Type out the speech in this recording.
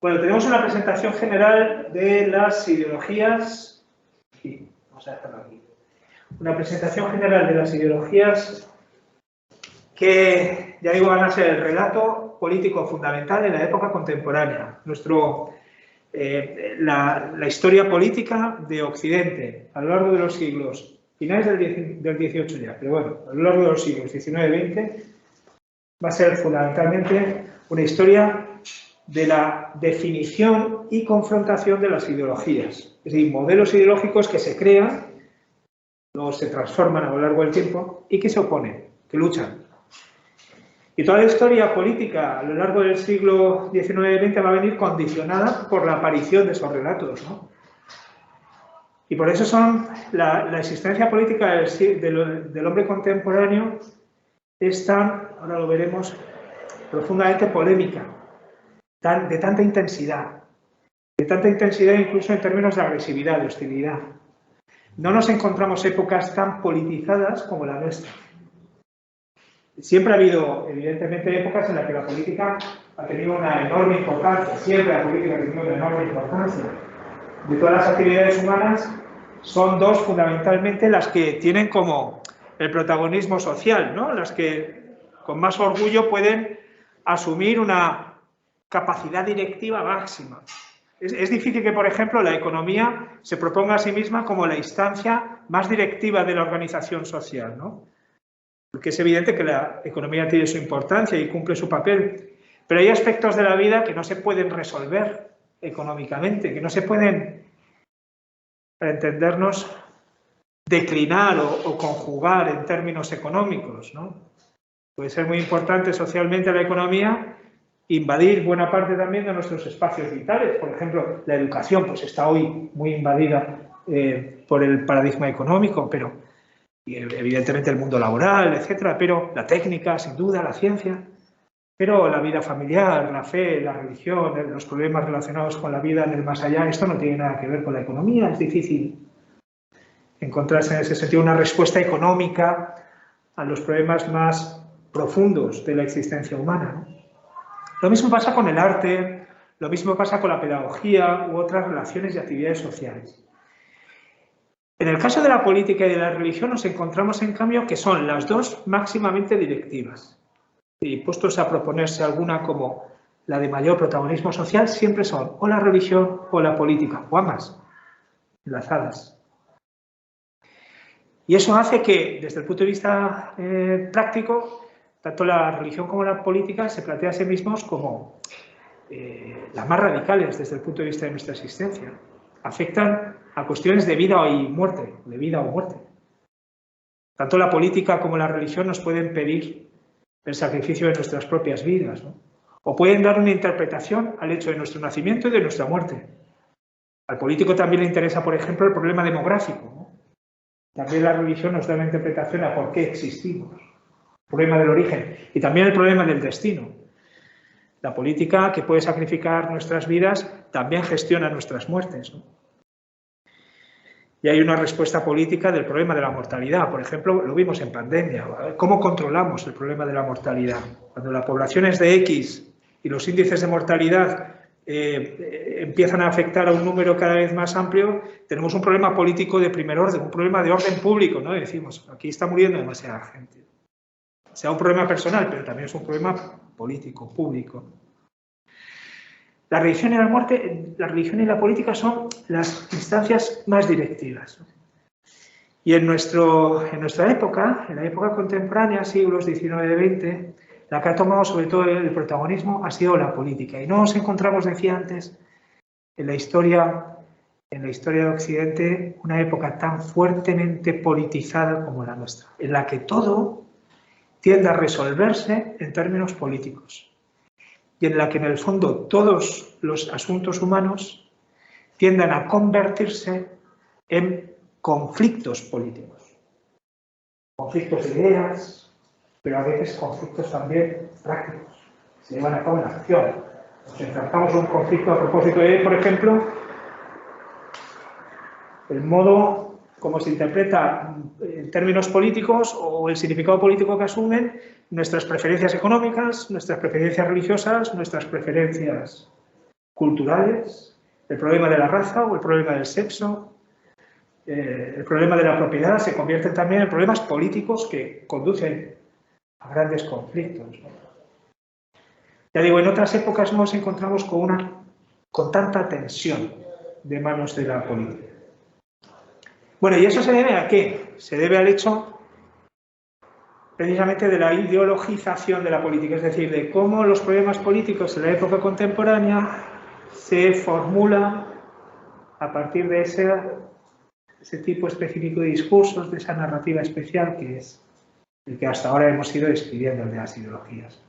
Bueno, tenemos una presentación general de las ideologías. Sí, vamos a dejarlo aquí. Una presentación general de las ideologías que, ya digo, van a ser el relato político fundamental de la época contemporánea. La historia política de Occidente a lo largo de los siglos, finales del XVIII ya, pero bueno, a lo largo de los siglos XIX y XX, va a ser fundamentalmente una historia de la definición y confrontación de las ideologías. Es decir, modelos ideológicos que se crean, luego se transforman a lo largo del tiempo y que se oponen, que luchan. Y toda la historia política a lo largo del siglo XIX y XX va a venir condicionada por la aparición de esos relatos, ¿no? Y por eso la existencia política del hombre contemporáneo es tan, ahora lo veremos, profundamente polémica, de tanta intensidad incluso en términos de agresividad, de hostilidad. No nos encontramos épocas tan politizadas como la nuestra. Siempre ha habido, evidentemente, épocas en las que la política ha tenido una enorme importancia, siempre la política ha tenido una enorme importancia. De todas las actividades humanas, son dos fundamentalmente las que tienen como el protagonismo social, ¿no? Las que con más orgullo pueden asumir una capacidad directiva máxima. Es difícil que, por ejemplo, la economía se proponga a sí misma como la instancia más directiva de la organización social, ¿no? Porque es evidente que la economía tiene su importancia y cumple su papel, pero hay aspectos de la vida que no se pueden resolver económicamente, que no se pueden, para entendernos, declinar o conjugar en términos económicos, ¿no? Puede ser muy importante socialmente la economía, invadir buena parte también de nuestros espacios vitales. Por ejemplo, la educación pues está hoy muy invadida por el paradigma económico, pero y evidentemente el mundo laboral, etcétera, pero la técnica, sin duda, la ciencia, pero la vida familiar, la fe, la religión, los problemas relacionados con la vida en el más allá, esto no tiene nada que ver con la economía. Es difícil encontrarse en ese sentido una respuesta económica a los problemas más profundos de la existencia humana, ¿no? Lo mismo pasa con el arte, lo mismo pasa con la pedagogía u otras relaciones y actividades sociales. En el caso de la política y de la religión nos encontramos, en cambio, que son las dos máximamente directivas. Y puestos a proponerse alguna como la de mayor protagonismo social, siempre son o la religión o la política, o ambas, enlazadas. Y eso hace que, desde el punto de vista práctico, tanto la religión como la política se plantean a sí mismos como las más radicales desde el punto de vista de nuestra existencia. Afectan a cuestiones de vida y muerte, de vida o muerte. Tanto la política como la religión nos pueden pedir el sacrificio de nuestras propias vidas, ¿no? O pueden dar una interpretación al hecho de nuestro nacimiento y de nuestra muerte. Al político también le interesa, por ejemplo, el problema demográfico, ¿no? También la religión nos da una interpretación a por qué existimos, el problema del origen y también el problema del destino. La política, que puede sacrificar nuestras vidas, también gestiona nuestras muertes, ¿no? Y hay una respuesta política del problema de la mortalidad. Por ejemplo, lo vimos en pandemia. ¿Cómo controlamos el problema de la mortalidad? Cuando la población es de X y los índices de mortalidad empiezan a afectar a un número cada vez más amplio, tenemos un problema político de primer orden, un problema de orden público, ¿no? Decimos, aquí está muriendo demasiada gente. Sea un problema personal, pero también es un problema político, público. La religión y la política son las instancias más directivas. Y en nuestra época, en la época contemporánea, siglos XIX y XX, la que ha tomado sobre todo el protagonismo ha sido la política. Y no nos encontramos, decía antes, en la historia de Occidente, una época tan fuertemente politizada como la nuestra, en la que todo tiende a resolverse en términos políticos. Y en la que, en el fondo, todos los asuntos humanos tienden a convertirse en conflictos políticos. Conflictos de ideas, pero a veces conflictos también prácticos, que se llevan a cabo en la acción. Nos enfrentamos a un conflicto a propósito de, por ejemplo, el modo como se interpreta en términos políticos o el significado político que asumen nuestras preferencias económicas, nuestras preferencias religiosas, nuestras preferencias culturales, el problema de la raza o el problema del sexo, el problema de la propiedad, se convierten también en problemas políticos que conducen a grandes conflictos, ¿no? Ya digo, en otras épocas no nos encontramos con tanta tensión de manos de la política. Bueno, ¿y eso se debe a qué? Se debe al hecho precisamente de la ideologización de la política, es decir, de cómo los problemas políticos en la época contemporánea se formulan a partir de ese tipo específico de discursos, de esa narrativa especial que es el que hasta ahora hemos ido describiendo, el de las ideologías.